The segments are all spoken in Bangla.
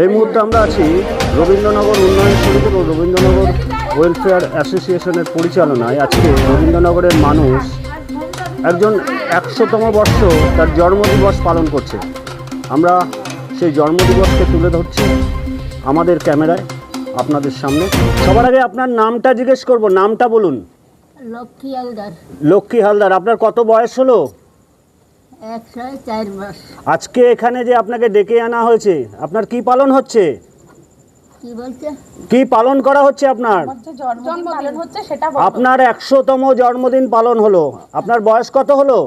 এই মুহূর্তে আমরা আছি রবীন্দ্রনগর উন্নয়ন সমিতি ও রবীন্দ্রনগর ওয়েলফেয়ার অ্যাসোসিয়েশনের পরিচালনায়। আজকে রবীন্দ্রনগরের মানুষ একজন 100তম বর্ষ তার জন্মদিবস পালন করছে। আমরা সেই জন্মদিবসকে তুলে ধরছি আমাদের ক্যামেরায় আপনাদের সামনে। সবার আগে আপনার নামটা জিজ্ঞেস করব, নামটা বলুন। লক্ষ্মী হালদার। লক্ষ্মী হালদার, আপনার কত বয়স হলো? 104 মাস। আজকে এখানে যে আপনাকে ডেকে আনা হয়েছে, আপনার কি পালন হচ্ছে? কি বলছে? কি পালন করা হচ্ছে আপনার? জন্মদিন পালন হচ্ছে সেটা বলো। আপনার 100তম জন্মদিন পালন হলো। আপনার বয়স কত হলো?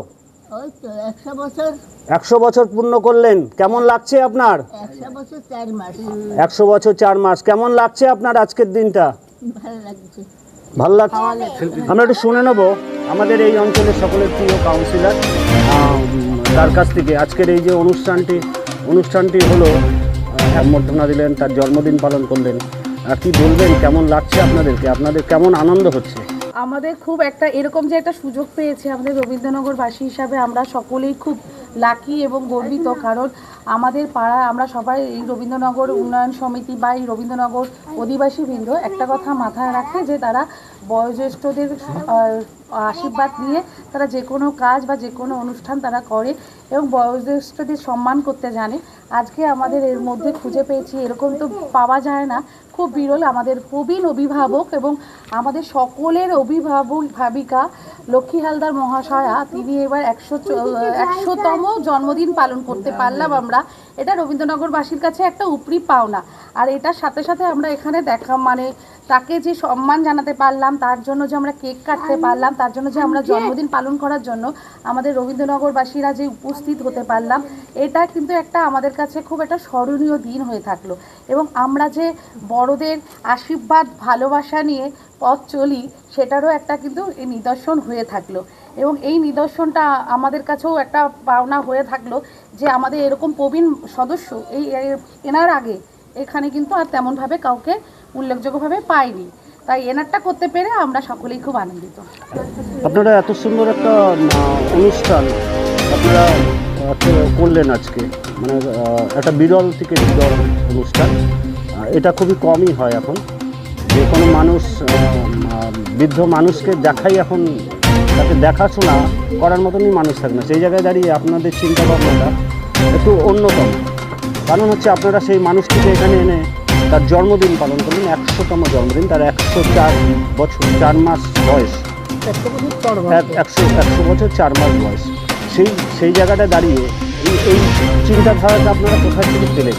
ওই তো 100 বছর। 100 বছর পূর্ণ করলেন। কেমন লাগছে আপনার? 100 বছর 4 মাস। 100 বছর 4 মাস। কেমন লাগছে আপনার আজকের দিনটা? ভালো লাগছে। ভালো লাগছে। আমরা একটু শুনে নেব আমাদের এই অঞ্চলের সকলের প্রিয় কাউন্সিলর তার কাছ থেকে। আজকের এই যে অনুষ্ঠানটি হলো, মর্যাদা দিলেন, তার জন্মদিন পালন করলেন। কি বলবেন, কেমন লাগছে আপনাদেরকে? আপনাদের কেমন আনন্দ হচ্ছে? আমাদের খুব একটা এরকম যে একটা সুযোগ পেয়েছে আমাদের রবীন্দ্রনগরবাসী হিসাবে আমরা সকলেই খুব লাকি এবং গর্বিত। কারণ আমাদের পাড়ায় আমরা সবাই এই রবীন্দ্রনগর উন্নয়ন সমিতি বা এই রবীন্দ্রনগর অধিবাসীবৃন্দ একটা কথা মাথায় রাখে যে তারা বয়োজ্যেষ্ঠদের আশীর্বাদ নিয়ে তারা যে কোনো কাজ বা যে কোনো অনুষ্ঠান তারা করে এবং বয়োজ্যেষ্ঠদের সম্মান করতে জানে। আজকে আমাদের এর মধ্যে খুঁজে পেয়েছি, এরকম তো পাওয়া যায় না, খুব বিরল। আমাদের প্রবীণ অভিভাবক এবং আমাদের সকলের অভিভাবিকা লক্ষ্মী হালদার মহাশয়া, তিনি এবার 100তম জন্মদিন পালন করতে পারলাম আমরা। এটা রবীন্দ্রনগরবাসীর কাছে একটা উপরি পাওনা। আর এটার সাথে সাথে আমরা এখানে তাকে যে সম্মান জানাতে পারলাম, তার জন্য যে আমরা কেক কাটতে পারলাম, তার জন্য যে আমরা জন্মদিন পালন করার জন্য আমাদের রবীন্দ্রনগরবাসীরা যে উপস্থিত হতে পারলাম, এটা কিন্তু একটা আমাদের কাছে খুব একটা স্মরণীয় দিন হয়ে থাকলো। এবং আমরা যে বড়দের আশীর্বাদ ভালোবাসা নিয়ে পথ চলি, সেটারও একটা কিন্তু এই নিদর্শন হয়ে থাকলো। এবং এই নিদর্শনটা আমাদের কাছেও একটা পাওনা হয়ে থাকলো যে আমাদের এরকম প্রবীণ সদস্য এনার আগে এখানে কিন্তু আর তেমনভাবে কাউকে উল্লেখযোগ্যভাবে পাইনি। তাই এনারটা করতে পেরে আমরা সকলেই খুব আনন্দিত। আপনারা এত সুন্দর একটা অনুষ্ঠান আপনারা করলেন আজকে, মানে একটা বিরল থেকে বিরল অনুষ্ঠান। এটা খুবই কমই হয় এখন। যে কোনো মানুষ বৃদ্ধ মানুষকে দেখাই এখন, তাকে দেখাশোনা করার মতনই মানুষ থাকে না। সেই জায়গায় দাঁড়িয়ে আপনাদের চিন্তাভাবনাটা একটু অন্যতম। কারণ হচ্ছে আপনারা সেই মানুষটিকে এখানে এনে তার জন্মদিন পালন করলেন, 100তম জন্মদিন, তার 104 বছর 4 মাস বয়স। 100 বছর 4 মাস বয়স। সেই জায়গাটা দাঁড়িয়ে এই চিন্তাধারাটা আপনারা কোথায় থেকে পেলেন?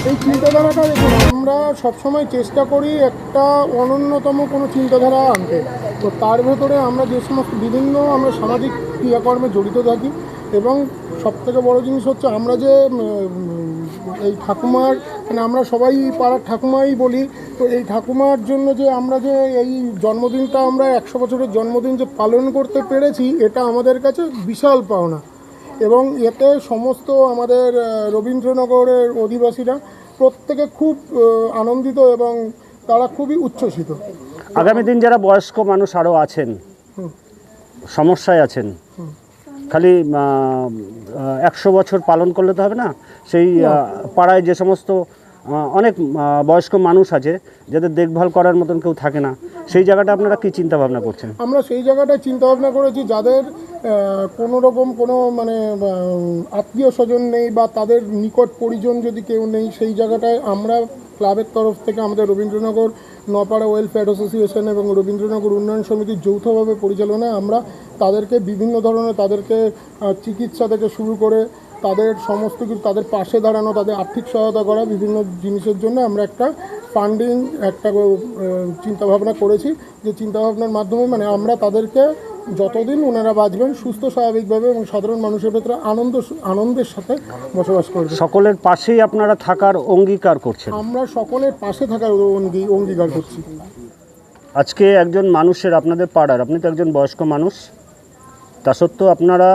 এই চিন্তাধারাটা দেখুন, আমরা সবসময় চেষ্টা করি একটা অনন্যতম কোনো চিন্তাধারা আনতে। তো তার ভেতরে আমরা যে সমস্ত বিভিন্ন আমরা সামাজিক ক্রিয়াকর্মে জড়িত থাকি। এবং সবথেকে বড় জিনিস হচ্ছে আমরা যে এই ঠাকুমার, মানে আমরা সবাই পাড়ার ঠাকুমাই বলি, তো এই ঠাকুমার জন্য যে আমরা যে এই জন্মদিনটা আমরা 100 বছরের জন্মদিন যে পালন করতে পেরেছি, এটা আমাদের কাছে বিশাল পাওনা। এবং এতে সমস্ত আমাদের রবীন্দ্রনগরের অধিবাসীরা প্রত্যেকে খুব আনন্দিত এবং তারা খুবই উচ্ছ্বসিত। আগামী দিন যারা বয়স্ক মানুষ আরও আছেন, সমস্যায় আছেন, খালি 100 বছর পালন করলে তো হবে না। সেই পাড়ায় যে সমস্ত অনেক বয়স্ক মানুষ আছে যাদের দেখভাল করার মতন কেউ থাকে না, সেই জায়গাটা আপনারা কী চিন্তাভাবনা করছেন? আমরা সেই জায়গাটায় চিন্তাভাবনা করেছি, যাদের কোনো রকম কোনো মানে আত্মীয় স্বজন নেই বা তাদের নিকট পরিজন যদি কেউ নেই, সেই জায়গাটায় আমরা ক্লাবের তরফ থেকে আমাদের রবীন্দ্রনগর নপাড়া ওয়েলফেয়ার অ্যাসোসিয়েশন এবং রবীন্দ্রনগর উন্নয়ন সমিতির যৌথভাবে পরিচালনায় আমরা তাদেরকে বিভিন্ন ধরনের তাদেরকে চিকিৎসা থেকে শুরু করে তাদের সমস্ত কিছু, তাদের পাশে দাঁড়ানো, তাদের আর্থিক সহায়তা করা, বিভিন্ন জিনিসের জন্য আমরা একটা ফান্ডিং একটা চিন্তাভাবনা করেছি। যে চিন্তাভাবনার মাধ্যমে মানে আমরা তাদেরকে যতদিন ওনারা বাঁচবেন সুস্থ স্বাভাবিকভাবে এবং সাধারণ মানুষের ভেতরে আনন্দের সাথে বসবাস করবে। সকলের পাশেই আপনারা থাকার অঙ্গীকার করছেন? আমরা সকলের পাশে থাকার অঙ্গীকার করছি। আজকে একজন মানুষের, আপনাদের পাড়ার, আপনি তো একজন বয়স্ক মানুষ, তা সত্ত্বেও আপনারা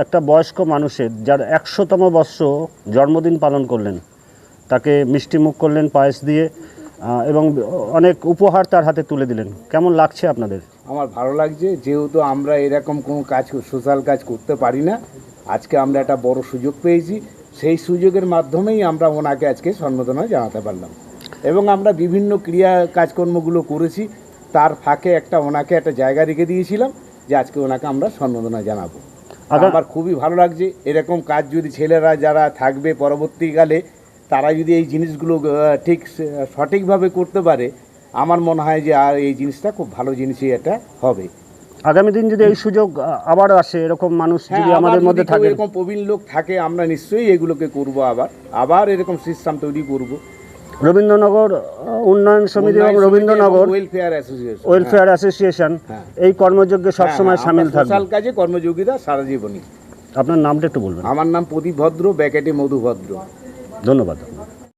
একটা বয়স্ক মানুষের যার 100তম বর্ষ জন্মদিন পালন করলেন, তাকে মিষ্টিমুখ করলেন পায়েস দিয়ে এবং অনেক উপহার তার হাতে তুলে দিলেন। কেমন লাগছে আপনাদের? আমার ভালো লাগছে, যেহেতু আমরা এরকম কোনো কাজ, সোশ্যাল কাজ করতে পারি না। আজকে আমরা একটা বড় সুযোগ পেয়েছি, সেই সুযোগের মাধ্যমেই আমরা ওনাকে আজকে সম্বোধনা জানাতে পারলাম এবং আমরা বিভিন্ন ক্রিয়া কাজকর্মগুলো করেছি, তার ফাঁকে ওনাকে একটা জায়গা রেখে দিয়েছিলাম যে আজকে ওনাকে আমরা সম্বোধনা জানাবো। আমার খুবই ভালো লাগছে, এরকম কাজ যদি ছেলেরা যারা থাকবে পরবর্তীকালে তারা যদি এই জিনিসগুলো ঠিক সঠিকভাবে করতে পারে, আমার মনে হয় যে আর এই জিনিসটা খুব ভালো জিনিসই এটা হবে। আগামী দিন যদি এই সুযোগ আবার আসে, এরকম মানুষ যদি হ্যাঁ, আমাদের আবার মধ্যে যদি কেউ থাকে, এরকম প্রবীণ লোক থাকে, আমরা নিশ্চয়ই এগুলোকে করব, আবার এরকম সিস্টেম তৈরি করব। রবীন্দ্রনগর উন্নয়ন সমিতি এবং রবীন্দ্রনগর ওয়েলফেয়ার অ্যাসোসিয়েশন হ্যাঁ। এই কর্মযজ্ঞে সবসময় সামিল থাকবে। সোশ্যাল কাজে কর্মযোগিতা সারা জীবনই। আপনার নামটা একটু বলবেন। আমার নাম প্রদীপ ভদ্র, ব্যাকেটে মধু ভদ্র। ধন্যবাদ।